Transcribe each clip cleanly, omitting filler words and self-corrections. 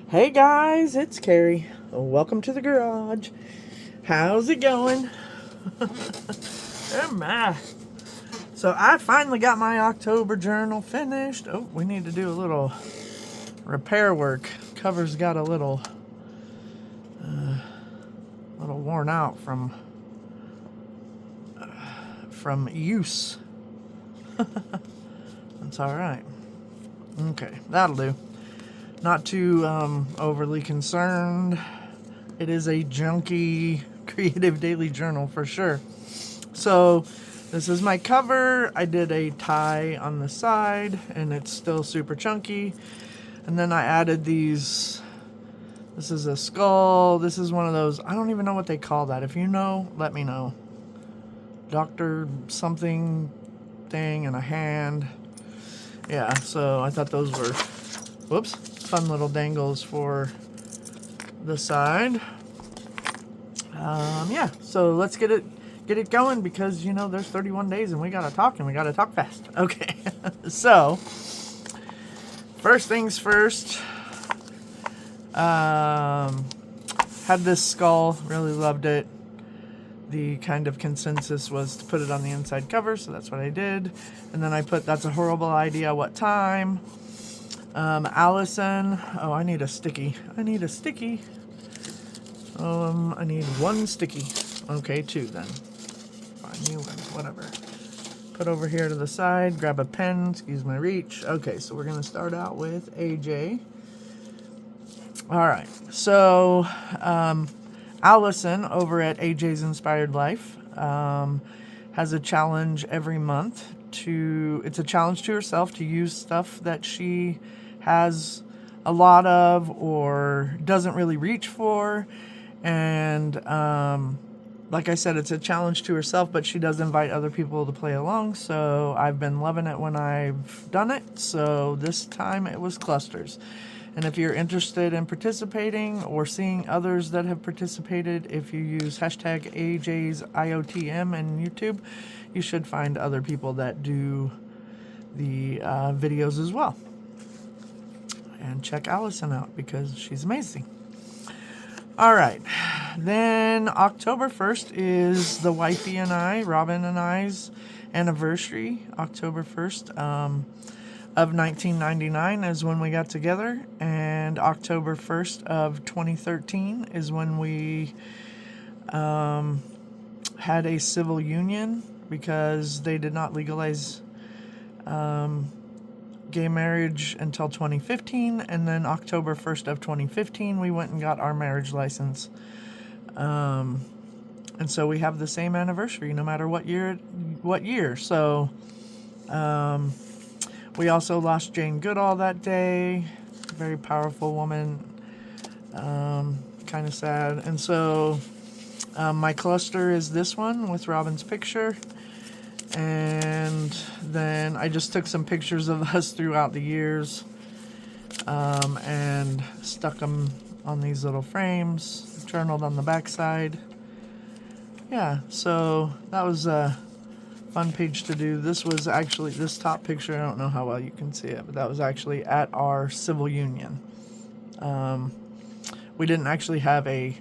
Hey guys, it's Carrie. Welcome to the garage. How's it going? Oh my. So I finally got my October journal finished. Oh, we need to do a little repair work. Cover's got a little worn out from use. That's all right. Okay, that'll do. Not too overly concerned. It is a junky creative daily journal for sure. So this is my cover. I did a tie on the side and it's still super chunky. And then I added these. This is a skull. This is one of those. I don't even know what they call that. If you know, let me know. Doctor something thing and a hand. Yeah, so I thought those were, whoops, fun little dangles for the side. Yeah, so let's get it going because there's 31 days and we gotta talk fast. Okay, so first things first. Had this skull, really loved it. The kind of consensus was to put it on the inside cover, so that's what I did. And then I put "That's a horrible idea. What time?" Allison. Oh, I need a sticky. I need one sticky. Okay, two then. Fine, you win. Whatever. Put over here to the side. Grab a pen. Excuse my reach. Okay, so we're gonna start out with AJ. All right. So, Allison over at AJ's Inspired Life has a challenge every month it's a challenge to herself to use stuff that she has a lot of or doesn't really reach for. And like I said, it's a challenge to herself, but she does invite other people to play along. So I've been loving it when I've done it. So this time it was clusters. And if you're interested in participating or seeing others that have participated, if you use hashtag AJ's IOTM in YouTube, you should find other people that do the videos as well. And check Allison out because she's amazing. All right. Then October 1st is the wifey and I, Robin and I's anniversary. October 1st. Of 1999 is when we got together, and October 1st of 2013 is when we had a civil union because they did not legalize gay marriage until 2015, and then October 1st of 2015 we went and got our marriage license. And so we have the same anniversary no matter what year. So we also lost Jane Goodall that day. Very powerful woman. Kind of sad. And so my cluster is this one with Robin's picture. And then I just took some pictures of us throughout the years and stuck them on these little frames. Journaled on the backside. Yeah, so that was fun page to do. This was actually, this top picture, I don't know how well you can see it, but that was actually at our civil union. We didn't actually have a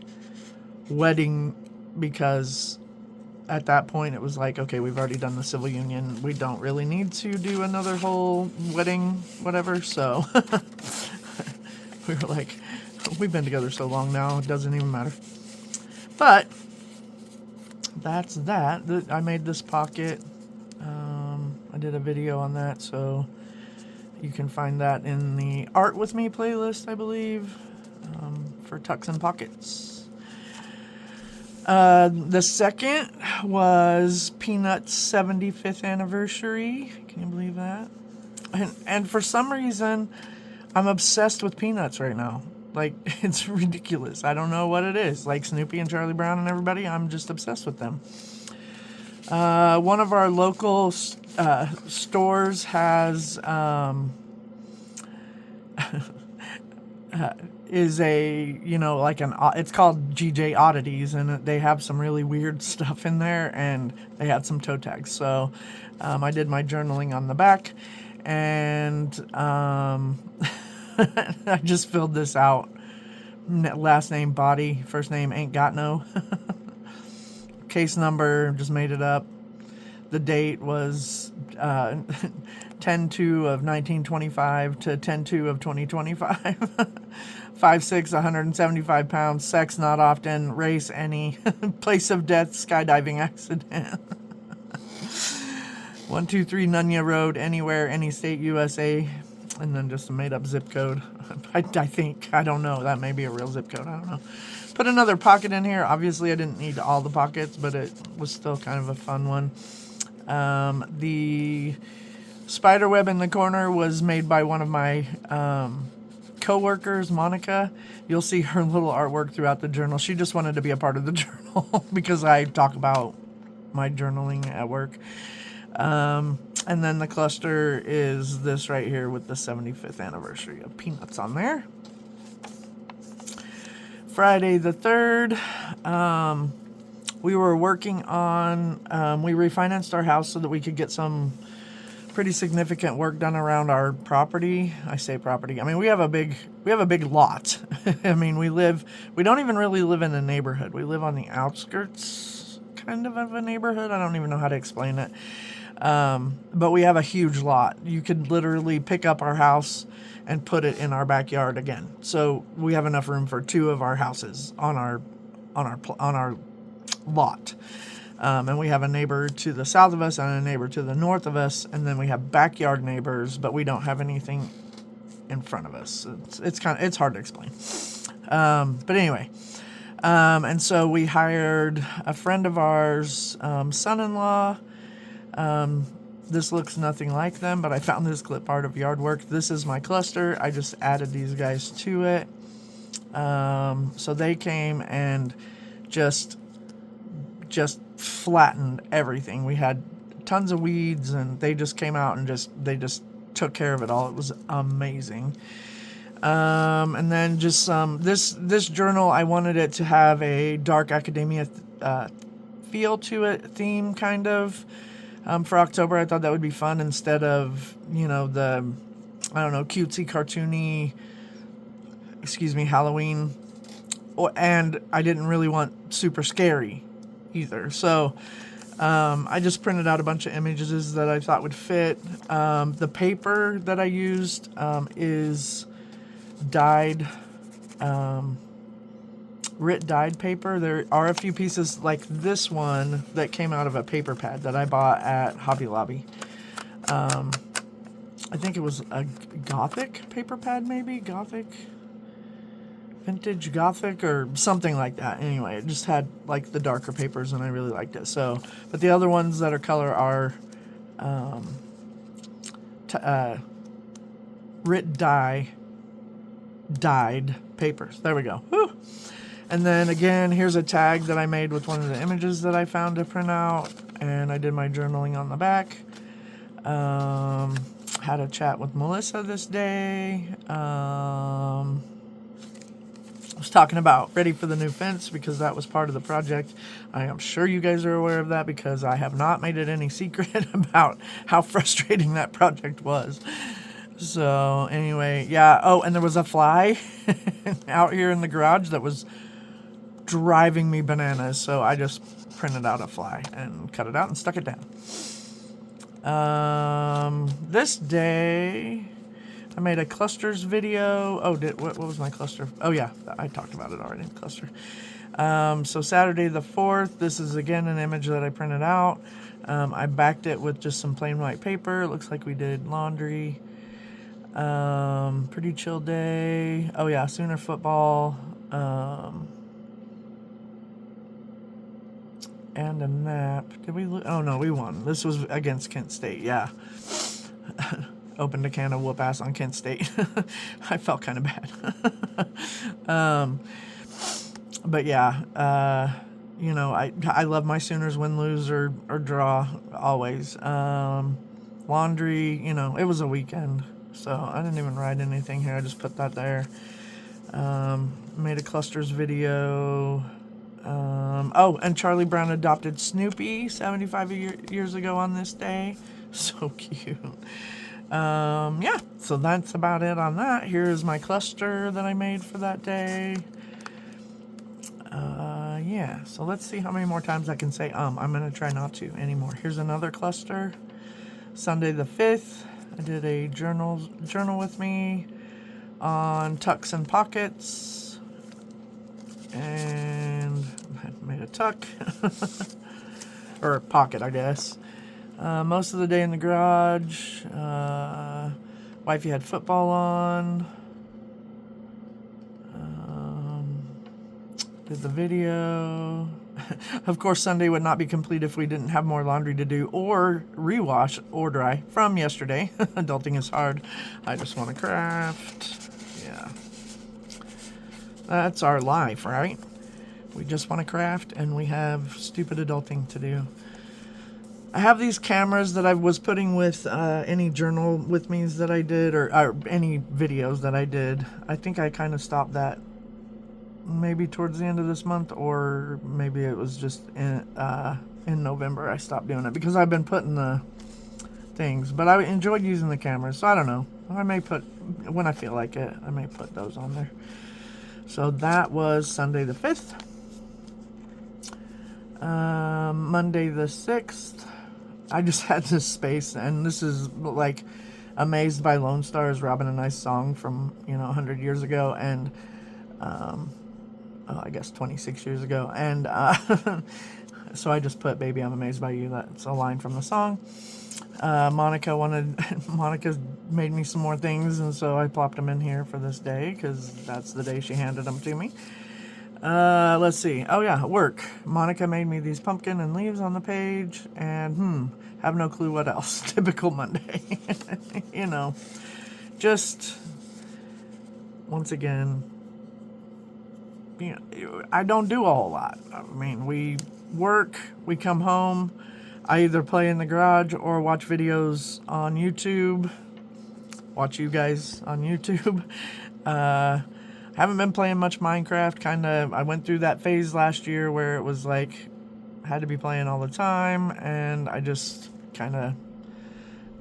wedding because at that point it was like, okay, we've already done the civil union. We don't really need to do another whole wedding, whatever. So we were like, we've been together so long now, it doesn't even matter. But that's that. I made this pocket. I did a video on that, so you can find that in the Art With Me playlist, I believe, for tucks and pockets. The second was Peanut's 75th anniversary. Can you believe that? And for some reason, I'm obsessed with Peanuts right now. Like, it's ridiculous. I don't know what it is. Like Snoopy and Charlie Brown and everybody, I'm just obsessed with them. One of our local stores has is a, like it's called GJ Oddities, and they have some really weird stuff in there, and they had some toe tags. So I did my journaling on the back, and I just filled this out. Last name body, first name ain't got no. Case number, just made it up. The date was 10/2 of 1925 to 10/2 of 2025. 5'6", 175 pounds, sex not often, race any, place of death skydiving accident. 123 Nunya Road, anywhere, any state, USA, and then just a made up zip code. I think, I don't know, that may be a real zip code, I don't know. Put another pocket in here. Obviously I didn't need all the pockets, but it was still kind of a fun one. The spider web in the corner was made by one of my co-workers, Monica. You'll see her little artwork throughout the journal. She just wanted to be a part of the journal because I talk about my journaling at work. And then the cluster is this right here with the 75th anniversary of Peanuts on there. Friday the 3rd, we were working on, we refinanced our house so that we could get some pretty significant work done around our property. I say property, I mean, we have a big lot. I mean, we don't even really live in a neighborhood. We live on the outskirts kind of a neighborhood. I don't even know how to explain it. But we have a huge lot. You could literally pick up our house and put it in our backyard again. So we have enough room for 2 of our houses on our lot. And we have a neighbor to the south of us and a neighbor to the north of us, and then we have backyard neighbors, but we don't have anything in front of us. It's hard to explain. But anyway, and so we hired a friend of ours, son-in-law. This looks nothing like them, but I found this clip art of yard work. This is my cluster. I just added these guys to it. So they came and just flattened everything. We had tons of weeds, and they just came out and they just took care of it all. It was amazing. And then just this journal, I wanted it to have a dark academia feel to it, theme kind of. For October, I thought that would be fun instead of, the, I don't know, cutesy, cartoony, Halloween. And I didn't really want super scary either. So I just printed out a bunch of images that I thought would fit. The paper that I used is dyed, dyed paper. There are a few pieces like this one that came out of a paper pad that I bought at Hobby Lobby. I think it was a Gothic paper pad, maybe vintage Gothic or something like that. Anyway, it just had like the darker papers, and I really liked it. So, but the other ones that are color are dyed papers. There we go. Whew. And then again, here's a tag that I made with one of the images that I found to print out, and I did my journaling on the back. Had a chat with Melissa this day. I was talking about ready for the new fence because that was part of the project. I am sure you guys are aware of that because I have not made it any secret about how frustrating that project was. So anyway, yeah. Oh, and there was a fly out here in the garage that was driving me bananas, so I just printed out a fly and cut it out and stuck it down. This day I made a clusters video. Oh, what was my cluster? Oh yeah, I talked about it already, cluster. So Saturday the 4th, this is again an image that I printed out. I backed it with just some plain white paper. It looks like we did laundry. Pretty chill day. Oh yeah, Sooner football. And a nap. Did we lose? Oh no, we won. This was against Kent State. Yeah. Opened a can of whoop ass on Kent State. I felt kind of bad. But yeah, I love my Sooners win, lose, or draw always. Laundry, it was a weekend, so I didn't even write anything here. I just put that there. Made a clusters video. And Charlie Brown adopted Snoopy 75 years ago on this day. So cute. Yeah, so that's about it on that. Here's my cluster that I made for that day. Yeah, so let's see how many more times I can say I'm going to try not to anymore. Here's another cluster. Sunday the 5th, I did a journal with me on tucks and pockets. And I made a tuck. Or pocket, I guess. Most of the day in the garage. Wifey had football on. Did the video. Of course, Sunday would not be complete if we didn't have more laundry to do or rewash or dry from yesterday. Adulting is hard. I just want to craft. Yeah. That's our life, right? We just want to craft and we have stupid adulting to do. I have these cameras that I was putting with any journal with me's that I did or any videos that I did. I think I kind of stopped that maybe towards the end of this month, or maybe it was just in November I stopped doing it because I've been putting the things, but I enjoyed using the cameras, so I don't know. I may put, when I feel like it, I may put those on there. So that was Sunday the 5th. Monday the 6th, I just had this space, and this is like Amazed by Lone Star is Robin and I's song from, 100 years ago, and I guess 26 years ago, and so I just put Baby I'm Amazed by You. That's a line from the song. Monica made me some more things, and so I plopped them in here for this day because that's the day she handed them to me. Let's see. Oh yeah, work. Monica made me these pumpkin and leaves on the page, and have no clue what else. Typical Monday. Just once again, I don't do a whole lot. I mean, we work, we come home, I either play in the garage or watch videos on YouTube. Watch you guys on YouTube. Haven't been playing much Minecraft. I went through that phase last year where it was like, had to be playing all the time, and I just kind of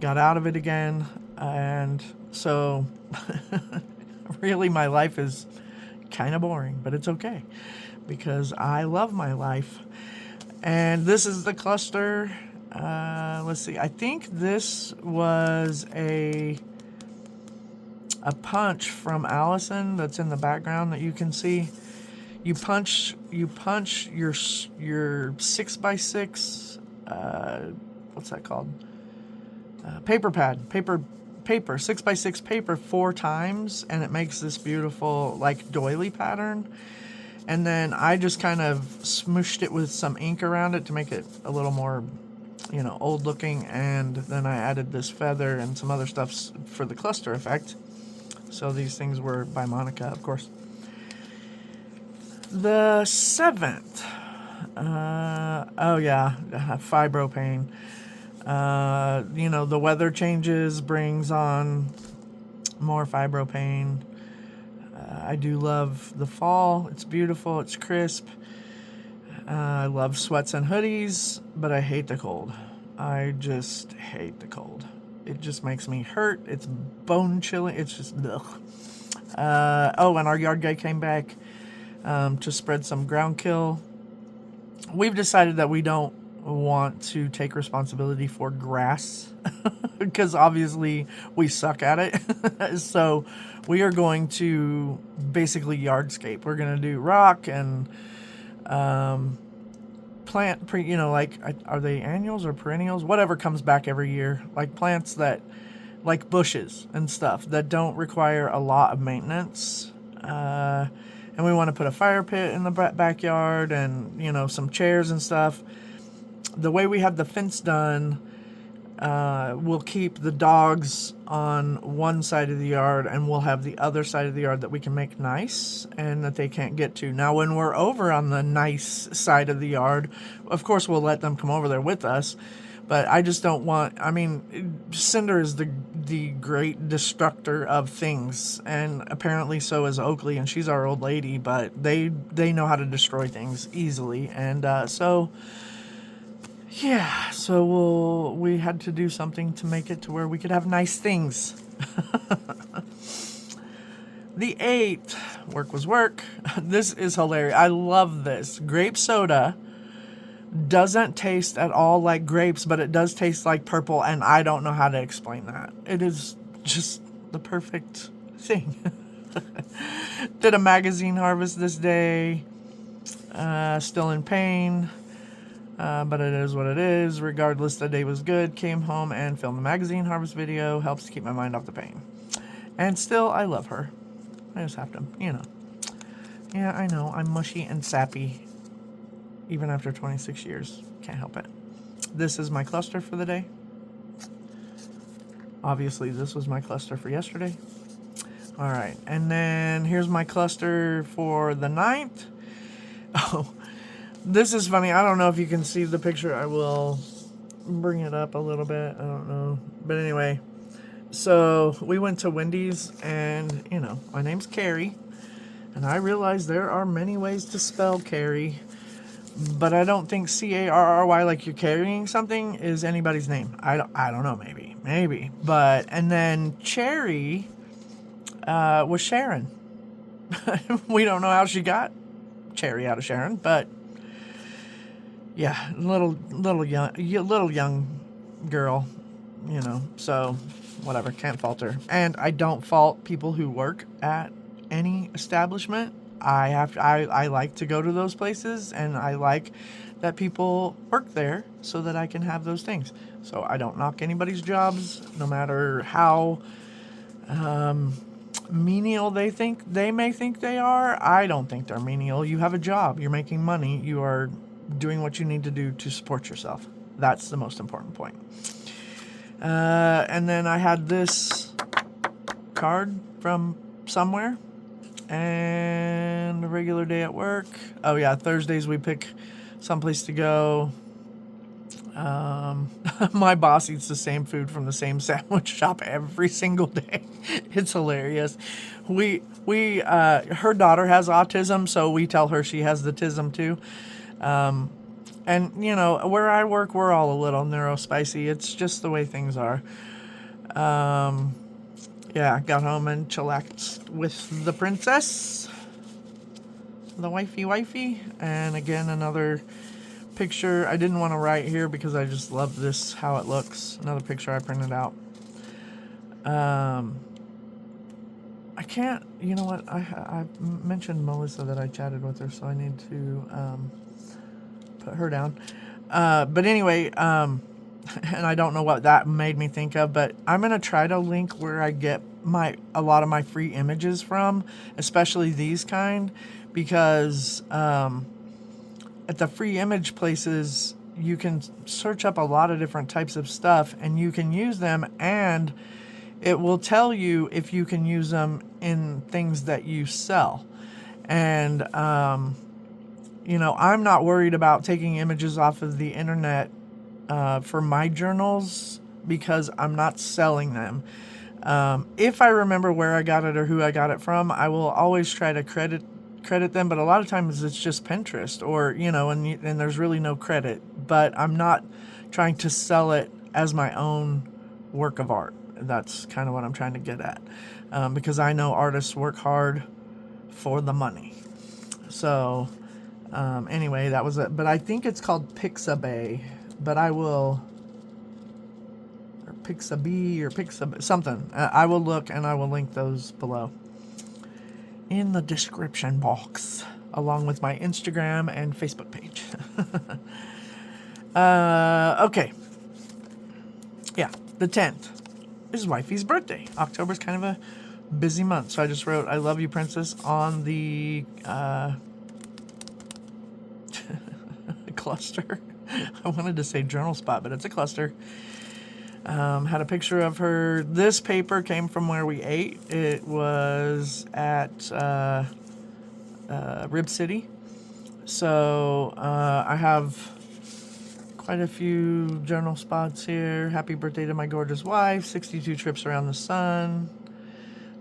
got out of it again. And so, really, my life is kind of boring, but it's okay because I love my life. And this is the cluster. Let's see. I think this was a punch from Allison that's in the background that you can see. You punch your 6x6. What's that called? Paper pad. Paper 6x6 paper 4 times, and it makes this beautiful like doily pattern. And then I just kind of smooshed it with some ink around it to make it a little more, old looking. And then I added this feather and some other stuff for the cluster effect. So these things were by Monica, of course. The 7th. Fibro pain. The weather changes brings on more fibro pain. I do love the fall. It's beautiful. It's crisp. I love sweats and hoodies, but I hate the cold. I just hate the cold. It just makes me hurt. It's bone chilling. It's just ugh. And our yard guy came back to spread some ground kill. We've decided that we don't want to take responsibility for grass because obviously we suck at it. So we are going to basically yardscape. We're going to do rock and plant, are they annuals or perennials? Whatever comes back every year. Like plants that, like bushes and stuff that don't require a lot of maintenance. And we want to put a fire pit in the backyard and, some chairs and stuff. The way we have the fence done, we'll keep the dogs on one side of the yard, and we'll have the other side of the yard that we can make nice and that they can't get to. Now, when we're over on the nice side of the yard, of course, we'll let them come over there with us. But I just don't want, Cinder is the great destructor of things, and apparently so is Oakley, and she's our old lady, but they know how to destroy things easily. And so, Yeah, so we had to do something to make it to where we could have nice things. The 8th, work was work. This is hilarious. I love this. Grape soda doesn't taste at all like grapes, but it does taste like purple, and I don't know how to explain that. It is just the perfect thing. Did a magazine harvest this day. Still in pain. But it is what it is. Regardless, the day was good. Came home and filmed a magazine harvest video. Helps to keep my mind off the pain. And still, I love her. I just have to, Yeah, I know. I'm mushy and sappy. Even after 26 years. Can't help it. This is my cluster for the day. Obviously, this was my cluster for yesterday. All right. And then here's my cluster for the 9th. Oh, this is funny. I don't know if you can see the picture. I will bring it up a little bit. I don't know. But anyway, so we went to Wendy's, and, my name's Carrie. And I realize there are many ways to spell Carrie. But I don't think Carry, like you're carrying something, is anybody's name. I don't know. Maybe. But, and then Cherry was Sharon. We don't know how she got Cherry out of Sharon, but yeah, little young girl, so whatever, can't fault her. And I don't fault people who work at any establishment. I like to go to those places, and I like that people work there so that I can have those things. So I don't knock anybody's jobs, no matter how menial they may think they are. I don't think they're menial. You have a job, you're making money, you are doing what you need to do to support yourself. That's the most important point. And then I had this card from somewhere, and a regular day at work. Oh yeah, Thursdays we pick someplace to go. My boss eats the same food from the same sandwich shop every single day. It's hilarious. Her daughter has autism, so we tell her she has the tism too. And where I work, we're all a little neurospicy. It's just the way things are. Yeah, got home and chillaxed with the princess, the wifey, and again another picture. I didn't want to write here because I just love this, how it looks. Another picture I printed out. I can't, you know what, I mentioned Melissa that I chatted with her, so I need to put her down. But anyway, and I don't know what that made me think of, but I'm going to try to link where I get a lot of my free images from, especially these kind, because at the free image places, you can search up a lot of different types of stuff, and you can use them, and it will tell you if you can use them in things that you sell. And, I'm not worried about taking images off of the internet for my journals because I'm not selling them. If I remember where I got it or who I got it from, I will always try to credit them, but a lot of times it's just Pinterest or, and there's really no credit. But I'm not trying to sell it as my own work of art. That's kind of what I'm trying to get at, because I know artists work hard for the money. So anyway, that was it. But I think it's called Pixabay, but I will, or Pixabay or Pixabay, something. I will look and I will link those below in the description box, along with my Instagram and Facebook page. Okay. Yeah, the 10th is wifey's birthday. October's kind of a busy month, so I just wrote, I love you, princess, on the cluster. I wanted to say journal spot, but it's a cluster. Had a picture of her. This paper came from where we ate. It was at Rib City. So I have quite a few journal spots here. Happy birthday to my gorgeous wife. 62 trips around the sun.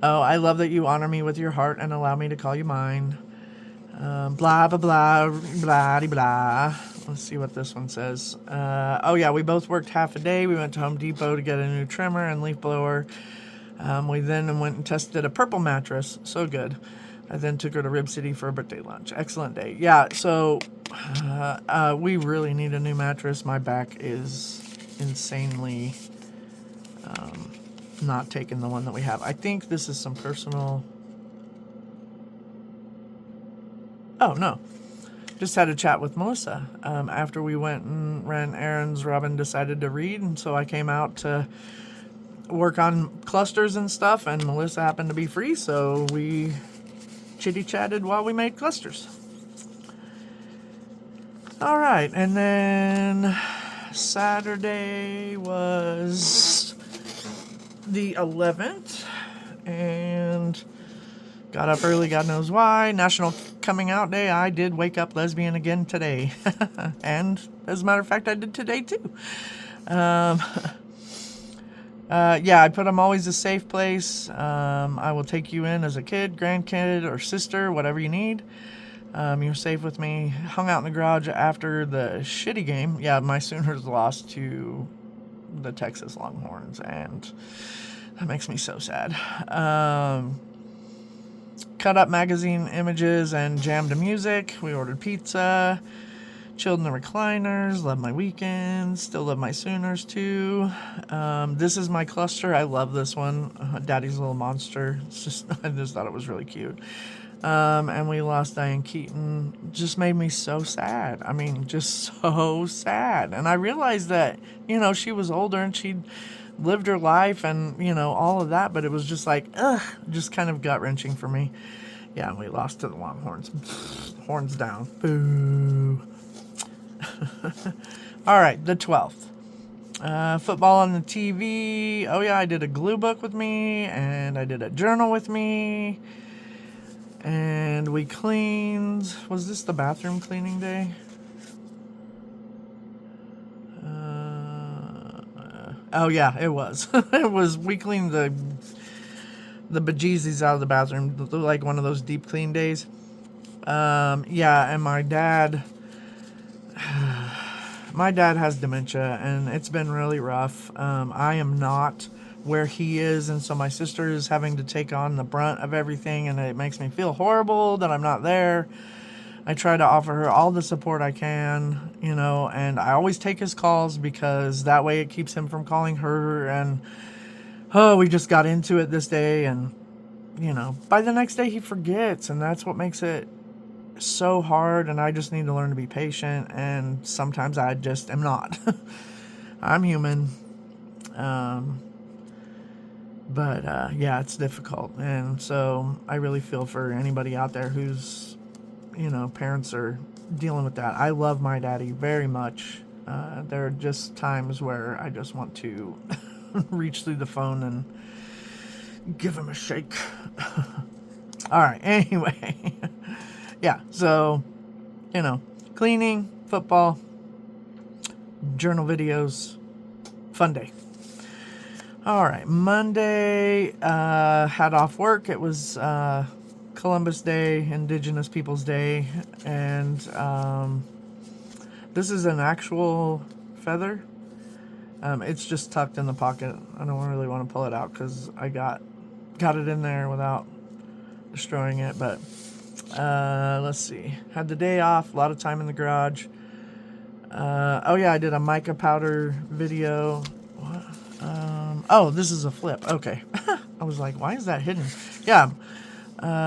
Oh, I love that you honor me with your heart and allow me to call you mine. Blah, blah, blah, blah, blah. Let's see what this one says. Oh, yeah, we both worked half a day. We went to Home Depot to get a new trimmer and leaf blower. We then went and tested a purple mattress. So good. I then took her to Rib City for a birthday lunch. Excellent day. Yeah, so we really need a new mattress. My back is insanely not taking the one that we have. I think this is some personal... Oh, no. Just had a chat with Melissa. After we went and ran errands, Robin decided to read, and so I came out to work on clusters and stuff, and Melissa happened to be free, so we chitty-chatted while we made clusters. All right, and then Saturday was the 11th, and got up early, God knows why. National Coming Out Day. I did wake up lesbian again today. And as a matter of fact, I did today too. Yeah, I put I'm always a safe place. I will take you in as a kid, grandkid, or sister, whatever you need. You're safe with me. Hung out in the garage after the shitty game. Yeah, my Sooners lost to the Texas Longhorns, and that makes me so sad. Cut up magazine images and jammed to music. We ordered pizza. Chilled in the recliners. Love my weekends. Still love my Sooners too. This is my cluster. I love this one. Daddy's Little Monster. It's just, I just thought it was really cute. And we lost Diane Keaton. Just made me so sad. I mean, just so sad. And I realized that, you know, she was older and she'd lived her life and, you know, all of that, but it was just like, just kind of gut-wrenching for me. Yeah, we lost to the Longhorns. Horns down. Boo. All right, the 12th. Football on the TV. Oh, yeah, I did a glue book with me, and I did a journal with me, and we cleaned. Was this the bathroom cleaning day? Oh, yeah, it was. It was. We cleaned the bejesus out of the bathroom, like one of those deep clean days. Yeah, and my dad has dementia, and it's been really rough. I am not where he is, and so my sister is having to take on the brunt of everything, and it makes me feel horrible that I'm not there. I try to offer her all the support I can, you know, and I always take his calls because that way it keeps him from calling her. And we just got into it this day, and you know, by the next day he forgets, and that's what makes it so hard. And I just need to learn to be patient, and sometimes I just am not. I'm human. But yeah, it's difficult, and so I really feel for anybody out there who's, you know, parents are dealing with that. I love my daddy very much. There are just times where I just want to reach through the phone and give him a shake. All right, anyway. Yeah, so, you know, cleaning, football, journal videos, fun day. All right, Monday, had off work. It was Columbus Day, Indigenous Peoples Day, and this is an actual feather. It's just tucked in the pocket. I don't really want to pull it out because I got it in there without destroying it. But let's see. Had the day off. A lot of time in the garage. Oh yeah, I did a mica powder video. What? Oh, this is a flip. Okay. I was like, why is that hidden? Yeah.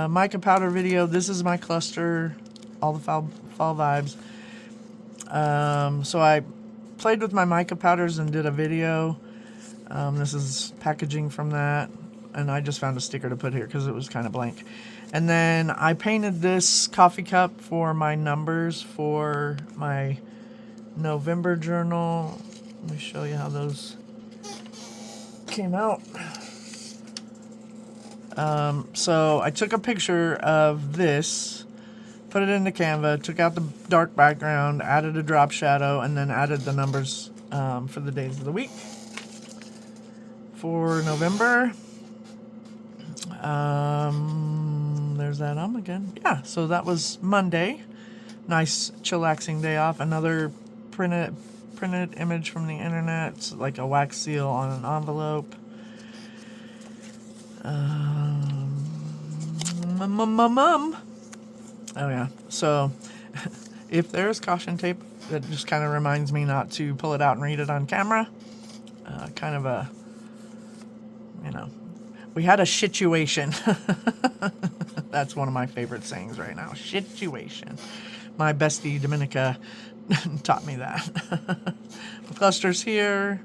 Mica powder video. This is my cluster. All the fall vibes. So I played with my mica powders and did a video. This is packaging from that. And I just found a sticker to put here because it was kind of blank. And then I painted this coffee cup for my numbers for my November journal. Let me show you how those came out. So I took a picture of this, put it into Canva, took out the dark background, added a drop shadow, and then added the numbers for the days of the week for November. There's that again. Yeah, so that was Monday. Nice chillaxing day off. Another printed image from the internet. It's like a wax seal on an envelope. Oh yeah. So if there's caution tape, that just kind of reminds me not to pull it out and read it on camera. Kind of a, we had a situation. That's one of my favorite sayings right now. Situation. My bestie Dominica taught me that. The cluster's here.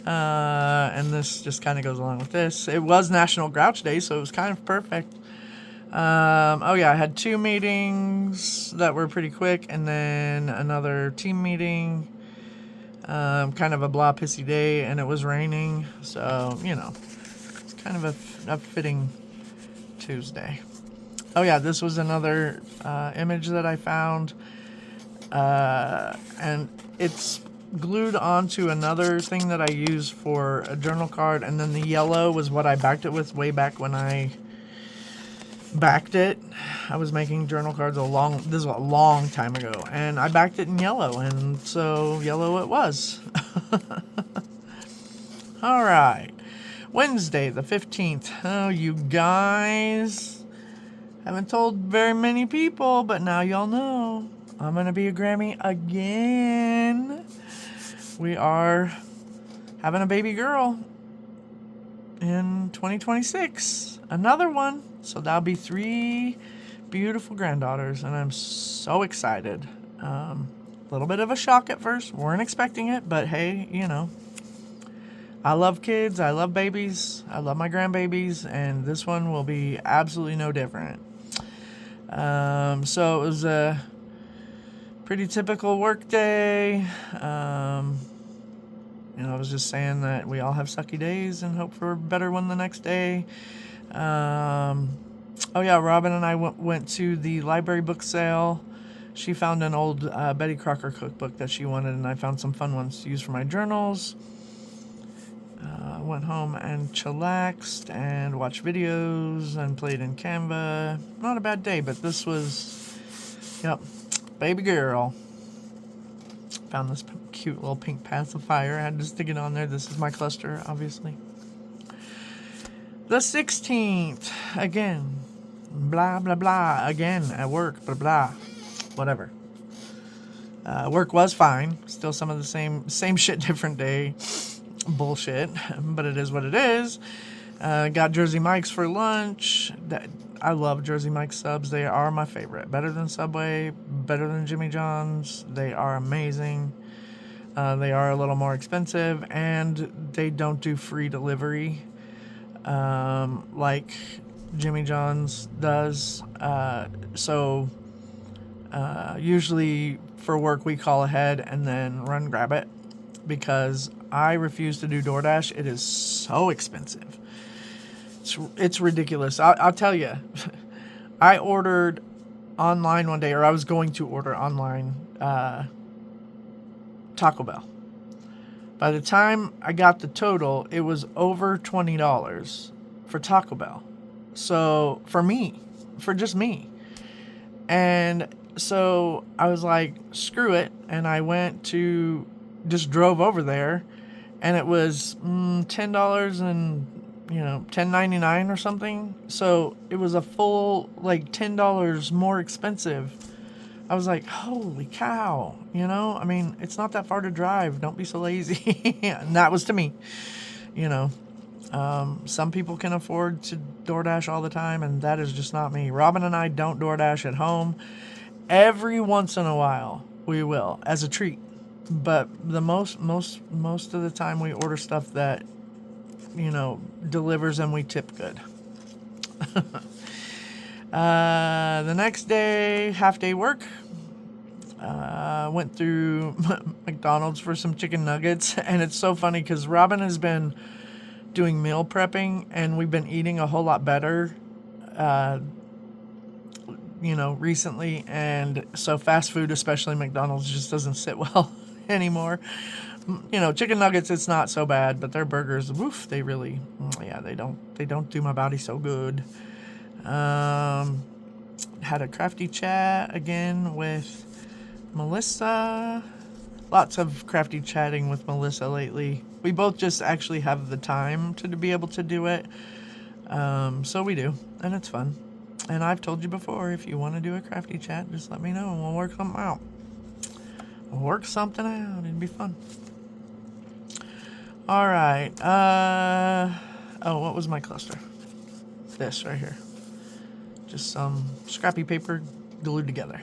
And this just kind of goes along with this. It was National Grouch Day, so it was kind of perfect. Oh yeah, I had 2 meetings that were pretty quick, and then another team meeting. Kind of a blah pissy day, and it was raining, so it's kind of a fitting Tuesday. Oh yeah, this was another image that I found, and it's glued onto another thing that I use for a journal card, and then the yellow was what I backed it with way back when I backed it. I was making journal cards this was a long time ago, and I backed it in yellow, and so yellow it was. All right, Wednesday the 15th. Oh, you guys, haven't told very many people, but now y'all know I'm gonna be a Grammy again. We are having a baby girl in 2026. Another one. So that'll be 3 beautiful granddaughters, and I'm so excited. A little bit of a shock at first. Weren't expecting it, but hey, I love kids. I love babies. I love my grandbabies, and this one will be absolutely no different. So it was a pretty typical work day. I was just saying that we all have sucky days and hope for a better one the next day. Oh yeah, Robin and I went to the library book sale. She found an old Betty Crocker cookbook that she wanted, and I found some fun ones to use for my journals. Went home and chillaxed and watched videos and played in Canva. Not a bad day, but this was, baby girl. Found this cute little pink pacifier. I had to stick it on there. This is my cluster, obviously. The 16th, again, blah, blah, blah, again, at work, blah, blah, whatever. Work was fine. Still some of the same shit, different day bullshit, but it is what it is. Got Jersey Mike's for lunch. I love Jersey Mike's subs. They are my favorite. Better than Subway, better than Jimmy John's. They are amazing. They are a little more expensive, and they don't do free delivery like Jimmy John's does. So usually for work we call ahead and then run grab it, because I refuse to do DoorDash. It is so expensive. It's ridiculous. I'll tell you. I ordered online one day, or I was going to order online Taco Bell. By the time I got the total, it was over $20 for Taco Bell. So for just me. And so I was like, screw it. And I just drove over there, and it was $10 and $10.99 or something. So it was a full $10 more expensive. I was like, holy cow, it's not that far to drive. Don't be so lazy. And that was to me, some people can afford to DoorDash all the time, and that is just not me. Robin and I don't DoorDash at home. Every once in a while we will, as a treat. But the most of the time we order stuff that, delivers, and we tip good. The next day, half day work. Went through McDonald's for some chicken nuggets, and it's so funny because Robin has been doing meal prepping, and we've been eating a whole lot better, recently, and so fast food, especially McDonald's, just doesn't sit well anymore. Chicken nuggets, it's not so bad, but their burgers, woof, they really, they don't do my body so good. Had a crafty chat again with Melissa. Lots of crafty chatting with Melissa lately. We both just actually have the time to be able to do it. So we do, and it's fun. And I've told you before, if you want to do a crafty chat, just let me know and we'll work something out. It'd be fun. All right. Oh, what was my cluster? This right here. Just some scrappy paper glued together.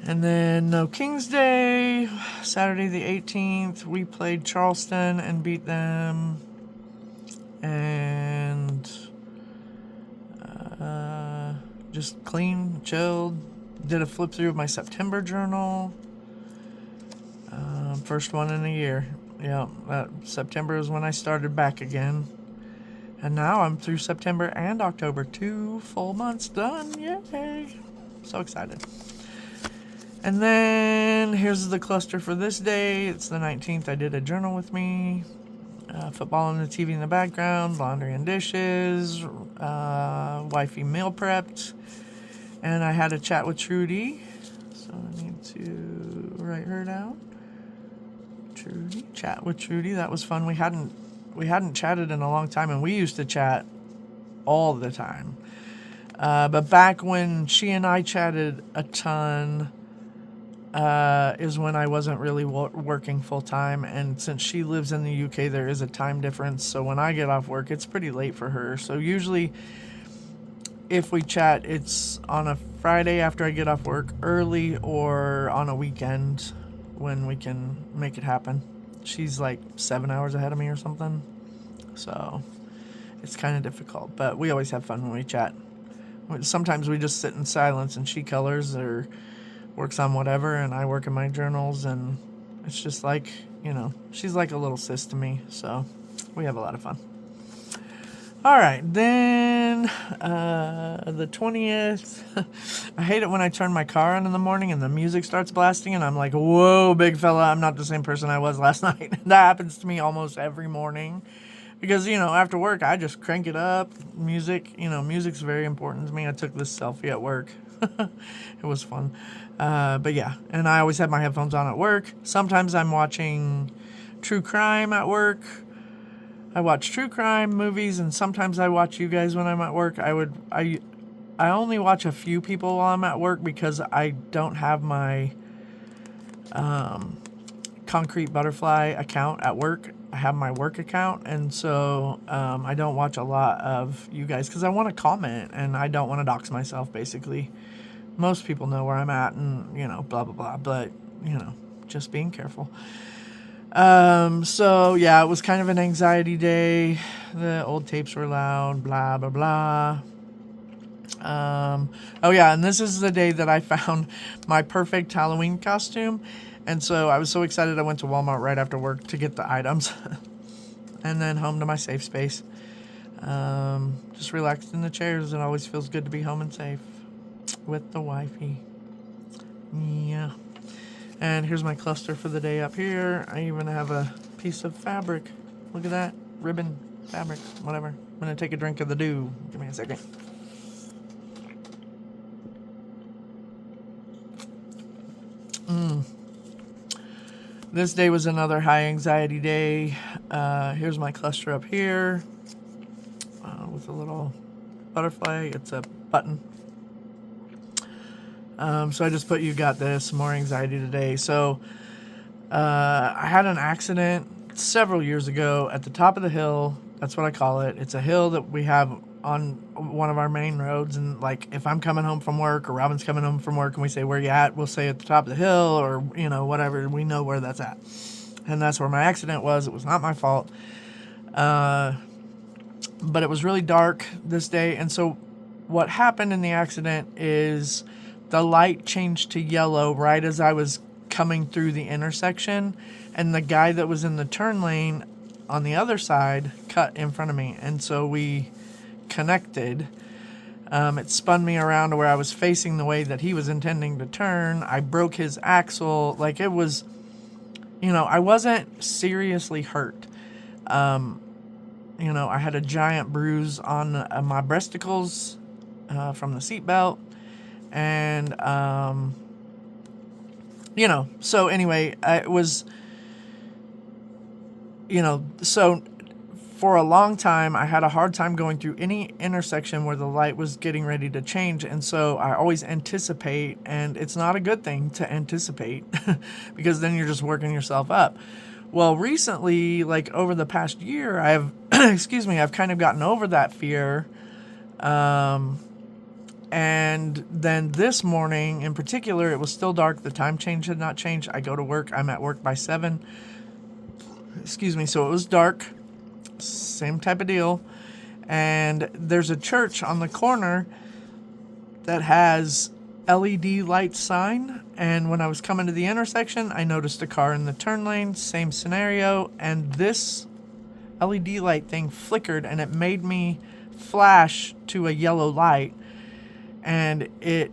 And then no King's Day, Saturday the 18th, we played Charleston and beat them. And just clean, chilled, did a flip through of my September journal. First one in a year. Yeah, September is when I started back again. And now I'm through September and October. 2 full months done. Yay. So excited. And then here's the cluster for this day. It's the 19th. I did a journal with me. Football and the TV in the background. Laundry and dishes. Wifey meal prepped. And I had a chat with Trudy. So I need to write her down. Trudy. Chat with Trudy. That was fun. We hadn't chatted in a long time, and we used to chat all the time. But back when she and I chatted a ton is when I wasn't really working full time. And since she lives in the UK, there is a time difference. So when I get off work, it's pretty late for her. So usually if we chat, it's on a Friday after I get off work early or on a weekend when we can make it happen. She's like 7 hours ahead of me or something. So it's kind of difficult, but we always have fun when we chat. Sometimes we just sit in silence and she colors or works on whatever, and I work in my journals, and it's just like, she's like a little sis to me. So we have a lot of fun. All right, then the 20th. I hate it when I turn my car on in the morning and the music starts blasting, and I'm like, whoa, big fella, I'm not the same person I was last night. That happens to me almost every morning. Because, after work, I just crank it up. Music's very important to me. I took this selfie at work. It was fun. But yeah, and I always have my headphones on at work. Sometimes I'm watching true crime at work. I watch true crime movies, and sometimes I watch you guys when I'm at work. I only watch a few people while I'm at work because I don't have my Concrete Butterfly account at work. I have my work account, and so I don't watch a lot of you guys because I want to comment and I don't want to dox myself, basically. Most people know where I'm at and, blah, blah, blah, but, just being careful. So yeah, it was kind of an anxiety day. The old tapes were loud, blah, blah, blah. Oh yeah, and this is the day that I found my perfect Halloween costume. And so I was so excited I went to Walmart right after work to get the items. And then home to my safe space. Just relaxed in the chairs. It always feels good to be home and safe with the wifey. Yeah. And here's my cluster for the day up here. I even have a piece of fabric. Look at that. Ribbon, fabric, whatever. I'm going to take a drink of the dew. Give me a second. This day was another high anxiety day. Here's my cluster up here with a little butterfly. It's a button. So I just put, you got this, more anxiety today. So I had an accident several years ago at the top of the hill. That's what I call it. It's a hill that we have on one of our main roads. And like, if I'm coming home from work or Robin's coming home from work and we say, where you at? We'll say at the top of the hill or, whatever. We know where that's at. And that's where my accident was. It was not my fault. But it was really dark this day. And so what happened in the accident is the light changed to yellow right as I was coming through the intersection, and the guy that was in the turn lane on the other side cut in front of me, and so we connected. It spun me around to where I was facing the way that he was intending to turn. I broke his axle. Like, it was, I wasn't seriously hurt. You know, I had a giant bruise on my breasticles from the seatbelt. And, you know, so anyway, it was, you know, so for a long time, I had a hard time going through any intersection where the light was getting ready to change. And so I always anticipate, and it's not a good thing to anticipate because then you're just working yourself up. Well, recently, like over the past year, I've, excuse me, I've kind of gotten over that fear. And then this morning in particular, it was still dark. The time change had not changed. I go to work. I'm at work by 7. Excuse me. So it was dark. Same type of deal. And there's a church on the corner that has LED light sign. And when I was coming to the intersection, I noticed a car in the turn lane. Same scenario. And this LED light thing flickered and it made me flash to a yellow light. And it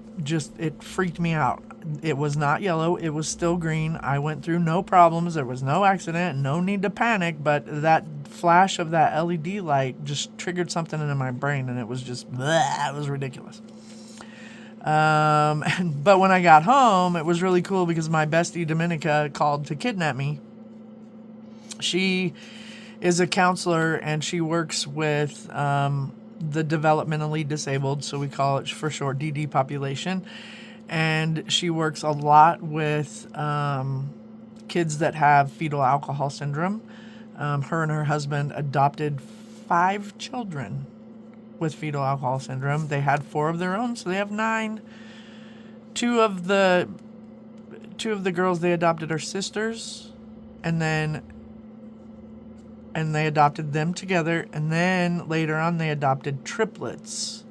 freaked me out. It was not yellow. It was still green. I went through no problems. There was no accident, no need to panic. But that flash of that LED light just triggered something in my brain. And it was just, bleh, it was ridiculous. But when I got home, it was really cool because my bestie Dominica called to kidnap me. She is a counselor and she works with the developmentally disabled, so we call it for short DD population. And she works a lot with kids that have fetal alcohol syndrome. Her and her husband adopted 5 children with fetal alcohol syndrome. They had 4 of their own, so they have 9. Two of the girls they adopted are sisters, and they adopted them together, and then later on they adopted triplets.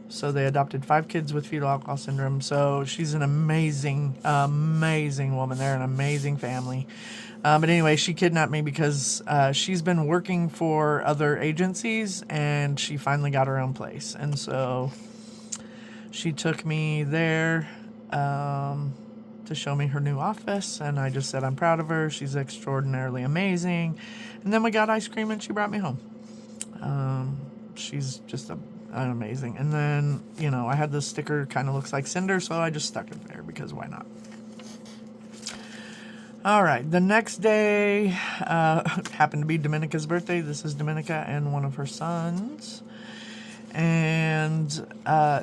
So they adopted 5 kids with fetal alcohol syndrome. So she's an amazing, amazing woman. They're an amazing family. But anyway, she kidnapped me because she's been working for other agencies, and she finally got her own place. And so she took me there to show me her new office, and I just said I'm proud of her. She's extraordinarily amazing. And then we got ice cream, and she brought me home. She's just amazing. And then, you know, I had this sticker, kind of looks like Cinder, so I just stuck it there because why not? All right, the next day happened to be Dominica's birthday. This is Dominica and one of her sons. And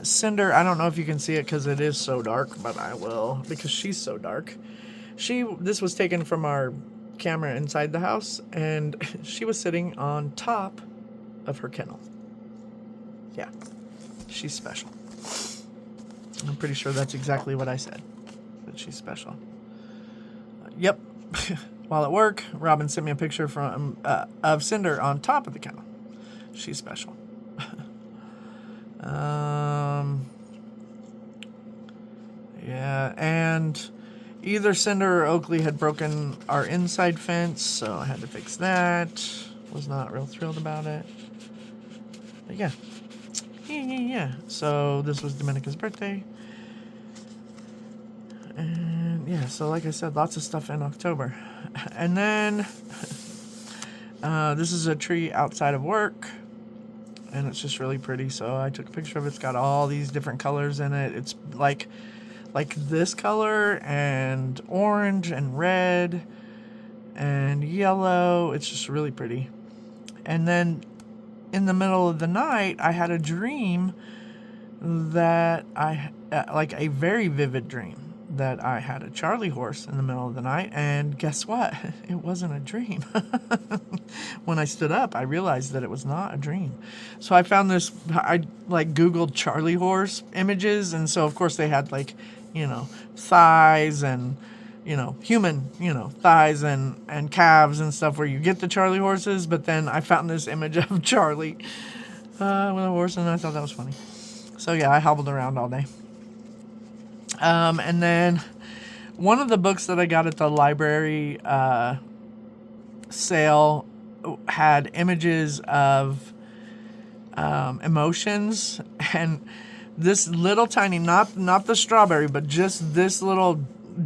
Cinder, I don't know if you can see it because it is so dark, but I will because she's so dark. This was taken from our camera inside the house, and she was sitting on top of her kennel. Yeah, she's special. I'm pretty sure that's exactly what I said, that she's special. Yep. While at work, Robin sent me a picture of Cinder on top of the kennel. She's special. Yeah, and either Cinder or Oakley had broken our inside fence, so I had to fix that. Was not real thrilled about it. But yeah. So this was Dominica's birthday. And yeah, so like I said, lots of stuff in October. And then this is a tree outside of work. And it's just really pretty, so I took a picture of it. It's got all these different colors in it. It's like this color and orange and red and yellow. It's just really pretty. And then in the middle of the night, I had a dream that like a very vivid dream, that I had a Charlie horse in the middle of the night, and guess what? It wasn't a dream. When I stood up, I realized that it was not a dream. So I found this, I like Googled Charlie horse images, and so of course they had like, you know, thighs and, you know, human, you know, thighs and calves and stuff where you get the Charlie horses, but then I found this image of Charlie with a horse, and I thought that was funny. So yeah, I hobbled around all day. And then one of the books that I got at the library sale had images of emotions, and this little tiny, not the strawberry, but just this little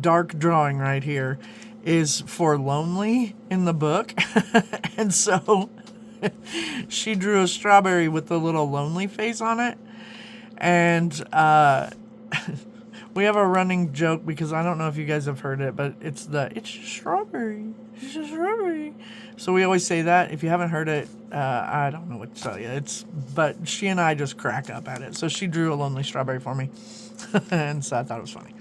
dark drawing right here is for lonely in the book. And so She drew a strawberry with the little lonely face on it. And we have a running joke because I don't know if you guys have heard it, but it's a strawberry. It's a strawberry. So we always say that. If you haven't heard it, I don't know what to tell you. But she and I just crack up at it. So she drew a lonely strawberry for me. And so I thought it was funny.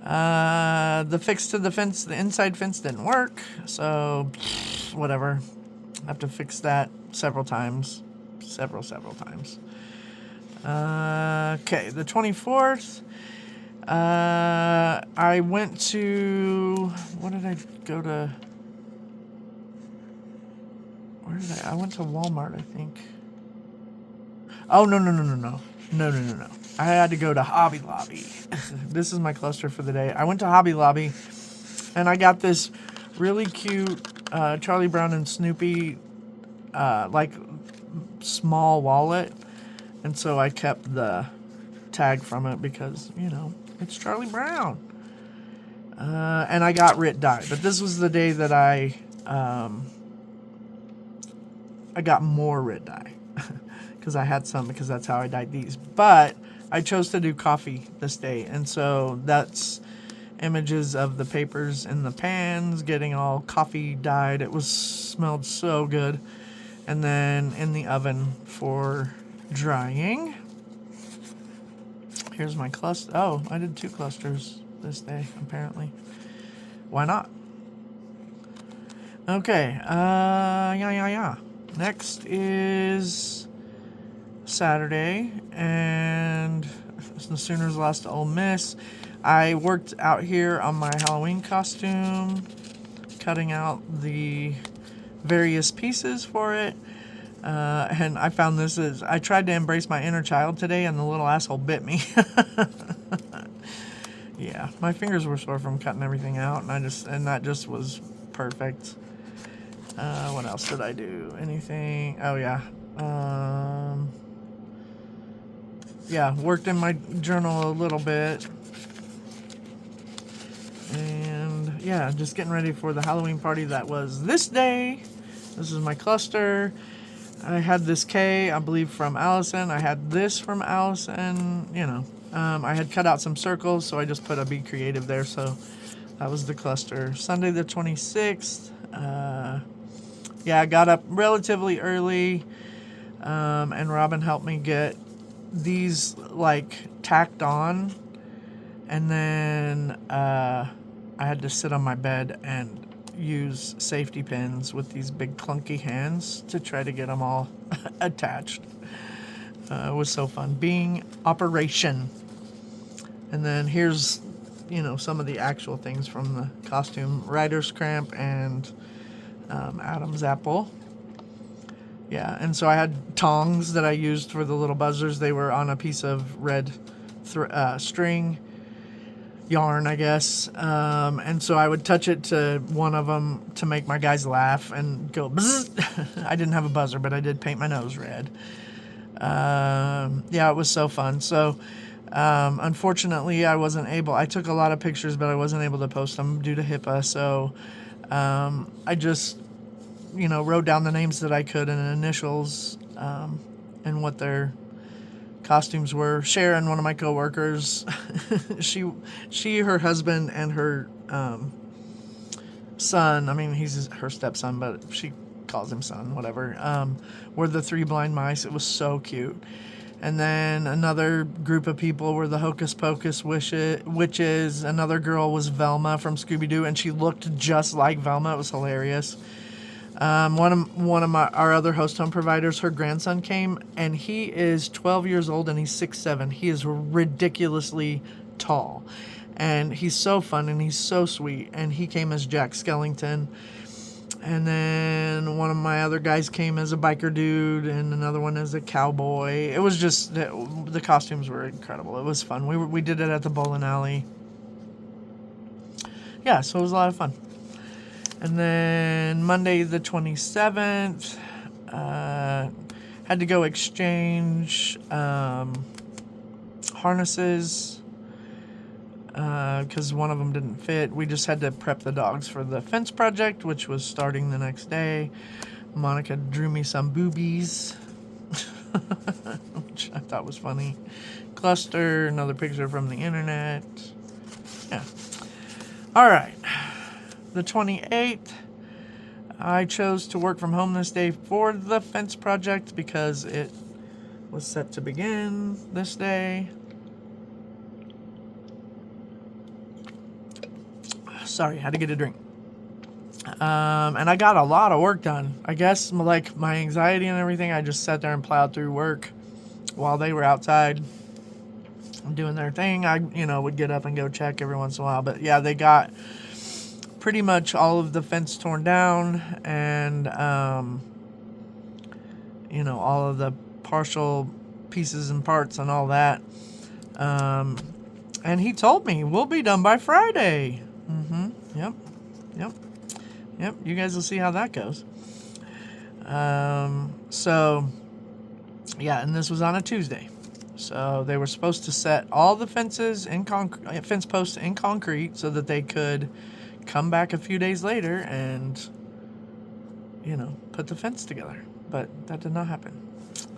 The fix to the fence, the inside fence didn't work. So whatever. I have to fix that several times. Several times. Okay, the 24th. I went to... What did I go to? Where did I went to Walmart, I think. Oh, no. No. I had to go to Hobby Lobby. This is my cluster for the day. I went to Hobby Lobby, and I got this really cute Charlie Brown and Snoopy, like, small wallet. And so I kept the tag from it because, you know, it's Charlie Brown. And I got Rit dye. But this was the day that I got more Rit dye. Because I had some, because that's how I dyed these. But I chose to do coffee this day. And so that's images of the papers in the pans getting all coffee dyed. It smelled so good. And then in the oven for drying. Here's my cluster. Oh, I did 2 clusters this day, apparently. Why not? Okay, yeah. Next is Saturday, and the Sooners lost to Ole Miss. I worked out here on my Halloween costume, cutting out the various pieces for it. And I found I tried to embrace my inner child today, and the little asshole bit me. Yeah, my fingers were sore from cutting everything out, and that just was perfect. What else did I do? Anything? Oh yeah. Yeah, worked in my journal a little bit. And yeah, just getting ready for the Halloween party that was this day. This is my cluster. I had this K, I believe, from Allison. I had this from Allison. You know, I had cut out some circles, so I just put a Be Creative there. So that was the cluster. Sunday the 26th. Yeah, I got up relatively early, and Robin helped me get these, like, tacked on. And then I had to sit on my bed and use safety pins with these big clunky hands to try to get them all attached. It was so fun. Being Operation. And then here's, you know, some of the actual things from the costume. Rider's Cramp and Adam's Apple. Yeah, and so I had tongs that I used for the little buzzers. They were on a piece of red string. Yarn, I guess, and so I would touch it to one of them to make my guys laugh and go bzzz. I didn't have a buzzer, but I did paint my nose red. Yeah, it was so fun. So unfortunately I wasn't able, I took a lot of pictures, but I wasn't able to post them due to HIPAA. So I just, you know, wrote down the names that I could and initials, and what their costumes were. Sharon, one of my coworkers, she, her husband, and her son, I mean, he's her stepson, but she calls him son, whatever, were the 3 blind mice. It was so cute. And then another group of people were the Hocus Pocus witches. Another girl was Velma from Scooby-Doo, and she looked just like Velma. It was hilarious. One of our other host home providers, her grandson came, and he is 12 years old and he's 6'7". He is ridiculously tall, and he's so fun and he's so sweet. And he came as Jack Skellington. And then one of my other guys came as a biker dude, and another one as a cowboy. It was just, the costumes were incredible. It was fun. We did it at the bowling alley. Yeah, so it was a lot of fun. And then Monday the 27th, had to go exchange harnesses because one of them didn't fit. We just had to prep the dogs for the fence project, which was starting the next day. Monica drew me some boobies, which I thought was funny. Cluster, another picture from the internet. Yeah. All right. The 28th, I chose to work from home this day for the fence project because it was set to begin this day. Sorry, had to get a drink. And I got a lot of work done. I guess, like, my anxiety and everything, I just sat there and plowed through work while they were outside doing their thing. I, would get up and go check every once in a while. But, yeah, they got pretty much all of the fence torn down and, all of the partial pieces and parts and all that. And he told me, we'll be done by Friday. Yep, you guys will see how that goes. So, yeah, and this was on a Tuesday. So they were supposed to set all the fences in fence posts in concrete so that they could come back a few days later and, put the fence together. But that did not happen.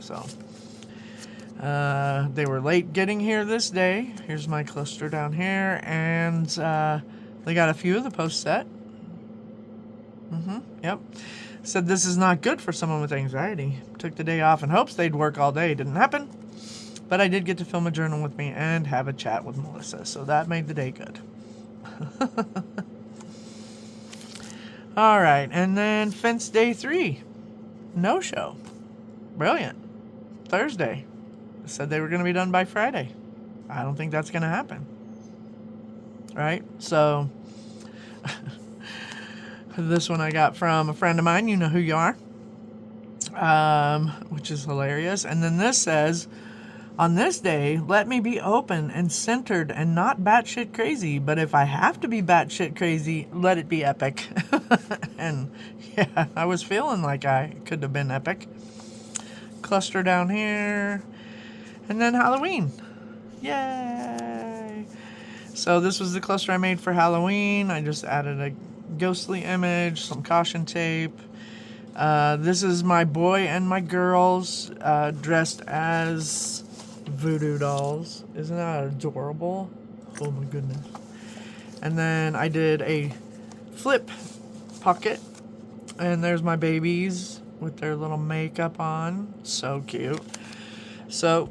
So, they were late getting here this day. Here's my cluster down here. And they got a few of the posts set. Yep. Said this is not good for someone with anxiety. Took the day off in hopes they'd work all day. Didn't happen. But I did get to film a journal with me and have a chat with Melissa. So that made the day good. All right. And then fence day 3. No show. Brilliant. Thursday. Said they were going to be done by Friday. I don't think that's going to happen. Right? So... This one I got from a friend of mine. You know who you are. Which is hilarious. And then this says, on this day, let me be open and centered and not batshit crazy. But if I have to be batshit crazy, let it be epic. And yeah, I was feeling like I could have been epic. Cluster down here. And then Halloween. Yay. So this was the cluster I made for Halloween. I just added a ghostly image, some caution tape. This is my boy and my girls dressed as voodoo dolls. Isn't that adorable? Oh my goodness. And then I did a flip pocket, and there's my babies with their little makeup on. So cute. So,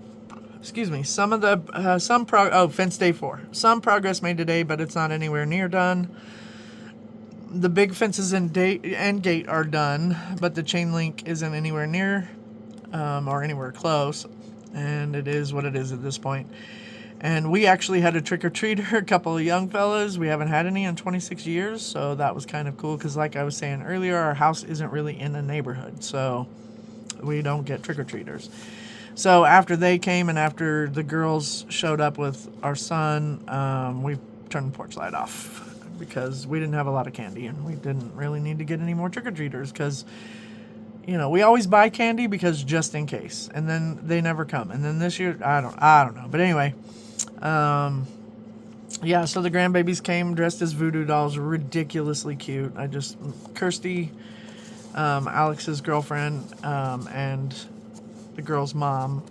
excuse me, fence day 4. Some progress made today, but it's not anywhere near done. The big fences and gate are done, but the chain link isn't anywhere near or anywhere close, and it is what it is at this point. And we actually had a trick-or-treater, a couple of young fellas. We haven't had any in 26 years, so that was kind of cool because, like I was saying earlier, our house isn't really in a neighborhood, so we don't get trick-or-treaters. So after they came and after the girls showed up with our son, we turned the porch light off because we didn't have a lot of candy and we didn't really need to get any more trick-or-treaters because, we always buy candy because just in case, and then they never come. And then this year, I don't know. But anyway, yeah, so the grandbabies came dressed as voodoo dolls, ridiculously cute. Kirsty, Alex's girlfriend, and the girl's mom,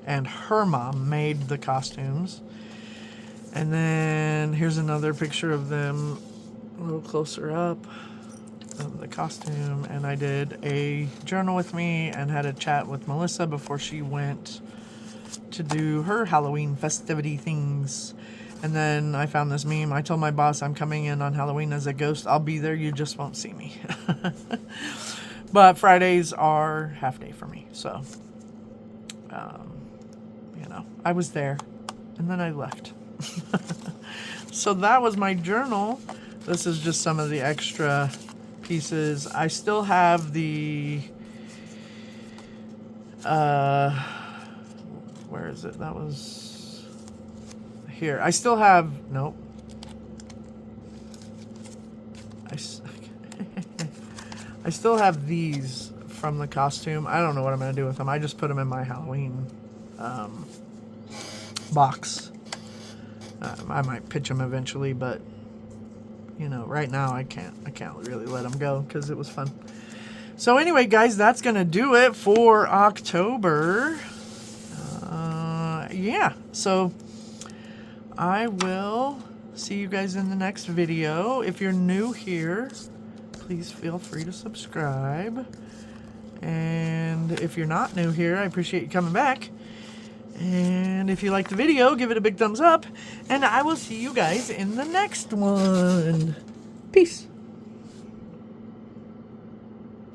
and her mom made the costumes. And then here's another picture of them a little closer up of the costume. And I did a journal with me and had a chat with Melissa before she went to do her Halloween festivity things. And then I found this meme. I told my boss I'm coming in on Halloween as a ghost. I'll be there. You just won't see me. But Fridays are half day for me. So, I was there and then I left. So that was my journal. This is just some of the extra pieces. I still have the where is it? That was here. I still have nope. I still have these from the costume. I don't know what I'm going to do with them. I just put them in my Halloween box. I might pitch them eventually, but right now I can't really let them go because it was fun. So anyway, guys, that's going to do it for October. Yeah, so I will see you guys in the next video. If you're new here, please feel free to subscribe. And if you're not new here, I appreciate you coming back. And if you like the video, give it a big thumbs up. And I will see you guys in the next one. Peace.